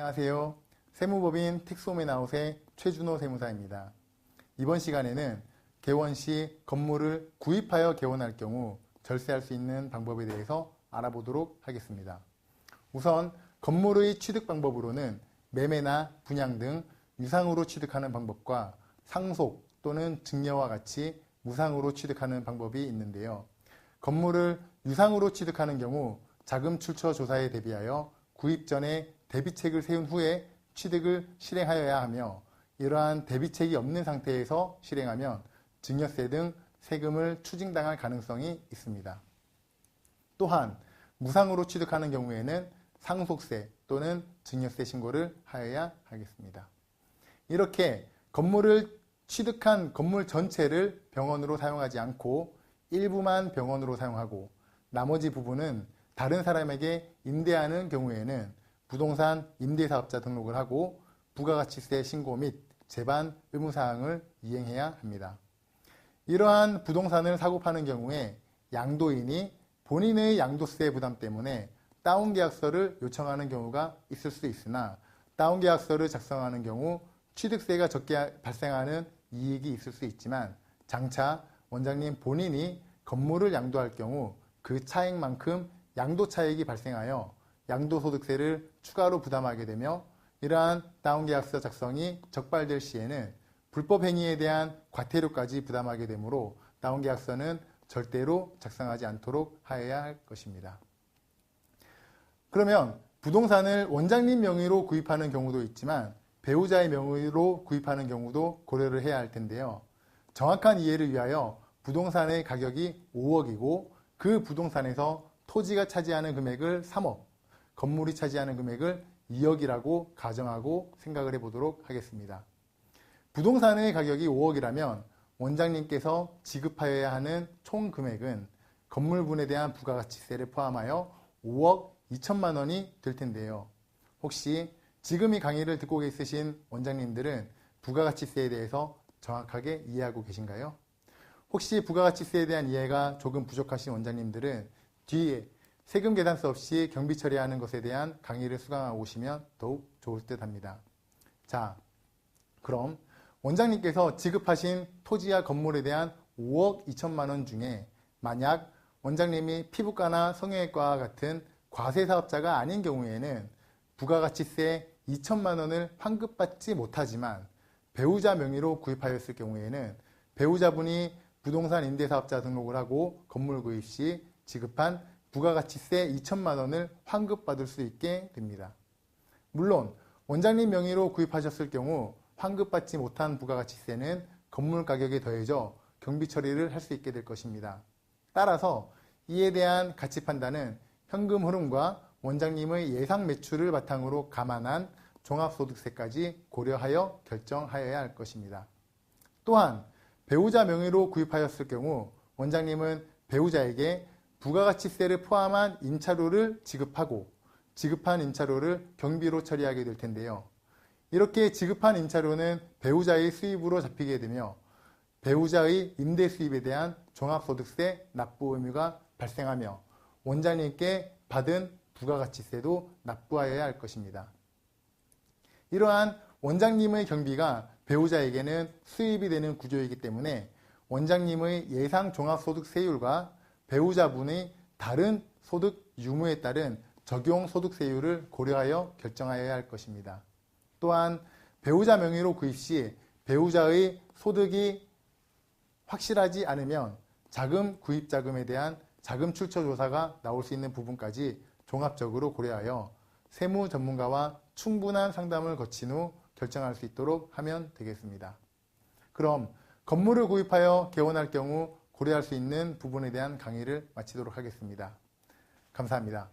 안녕하세요. 세무법인 텍스홈앤아웃의 최준호 세무사입니다. 이번 시간에는 개원 시 건물을 구입하여 개원할 경우 절세할 수 있는 방법에 대해서 알아보도록 하겠습니다. 우선 건물의 취득 방법으로는 매매나 분양 등 유상으로 취득하는 방법과 상속 또는 증여와 같이 무상으로 취득하는 방법이 있는데요. 건물을 유상으로 취득하는 경우 자금 출처 조사에 대비하여 구입 전에 대비책을 세운 후에 취득을 실행하여야 하며, 이러한 대비책이 없는 상태에서 실행하면 증여세 등 세금을 추징당할 가능성이 있습니다. 또한 무상으로 취득하는 경우에는 상속세 또는 증여세 신고를 하여야 하겠습니다. 이렇게 건물을 취득한 건물 전체를 병원으로 사용하지 않고 일부만 병원으로 사용하고 나머지 부분은 다른 사람에게 임대하는 경우에는 부동산 임대사업자 등록을 하고 부가가치세 신고 및 제반 의무사항을 이행해야 합니다. 이러한 부동산을 사고 파는 경우에 양도인이 본인의 양도세 부담 때문에 다운계약서를 요청하는 경우가 있을 수 있으나, 다운계약서를 작성하는 경우 취득세가 적게 발생하는 이익이 있을 수 있지만, 장차 원장님 본인이 건물을 양도할 경우 그 차액만큼 양도차익이 발생하여 양도소득세를 추가로 부담하게 되며, 이러한 다운계약서 작성이 적발될 시에는 불법행위에 대한 과태료까지 부담하게 되므로 다운계약서는 절대로 작성하지 않도록 하여야 할 것입니다. 그러면 부동산을 원장님 명의로 구입하는 경우도 있지만 배우자의 명의로 구입하는 경우도 고려를 해야 할 텐데요. 정확한 이해를 위하여 부동산의 가격이 5억이고 그 부동산에서 토지가 차지하는 금액을 3억, 건물이 차지하는 금액을 2억이라고 가정하고 생각을 해보도록 하겠습니다. 부동산의 가격이 5억이라면 원장님께서 지급하여야 하는 총 금액은 건물분에 대한 부가가치세를 포함하여 5억 2천만 원이 될 텐데요. 혹시 지금 이 강의를 듣고 계신 원장님들은 부가가치세에 대해서 정확하게 이해하고 계신가요? 혹시 부가가치세에 대한 이해가 조금 부족하신 원장님들은 뒤에 세금 계산서 없이 경비 처리하는 것에 대한 강의를 수강하고 오시면 더욱 좋을 듯 합니다. 자, 그럼 원장님께서 지급하신 토지와 건물에 대한 5억 2천만 원 중에 만약 원장님이 피부과나 성형외과와 같은 과세사업자가 아닌 경우에는 부가가치세 2천만 원을 환급받지 못하지만 배우자 명의로 구입하였을 경우에는 배우자분이 부동산 임대사업자 등록을 하고 건물 구입 시 지급한 부가가치세 2천만 원을 환급받을 수 있게 됩니다. 물론 원장님 명의로 구입하셨을 경우 환급받지 못한 부가가치세는 건물 가격에 더해져 경비 처리를 할 수 있게 될 것입니다. 따라서 이에 대한 가치 판단은 현금 흐름과 원장님의 예상 매출을 바탕으로 감안한 종합소득세까지 고려하여 결정하여야 할 것입니다. 또한 배우자 명의로 구입하였을 경우 원장님은 배우자에게 부가가치세를 포함한 임차료를 지급하고 지급한 임차료를 경비로 처리하게 될 텐데요. 이렇게 지급한 임차료는 배우자의 수입으로 잡히게 되며 배우자의 임대 수입에 대한 종합소득세 납부 의무가 발생하며 원장님께 받은 부가가치세도 납부하여야 할 것입니다. 이러한 원장님의 경비가 배우자에게는 수입이 되는 구조이기 때문에 원장님의 예상 종합소득세율과 배우자분의 다른 소득 유무에 따른 적용 소득세율을 고려하여 결정하여야 할 것입니다. 또한 배우자 명의로 구입 시 배우자의 소득이 확실하지 않으면 자금 구입 자금에 대한 자금 출처 조사가 나올 수 있는 부분까지 종합적으로 고려하여 세무 전문가와 충분한 상담을 거친 후 결정할 수 있도록 하면 되겠습니다. 그럼 건물을 구입하여 개원할 경우 고려할 수 있는 부분에 대한 강의를 마치도록 하겠습니다. 감사합니다.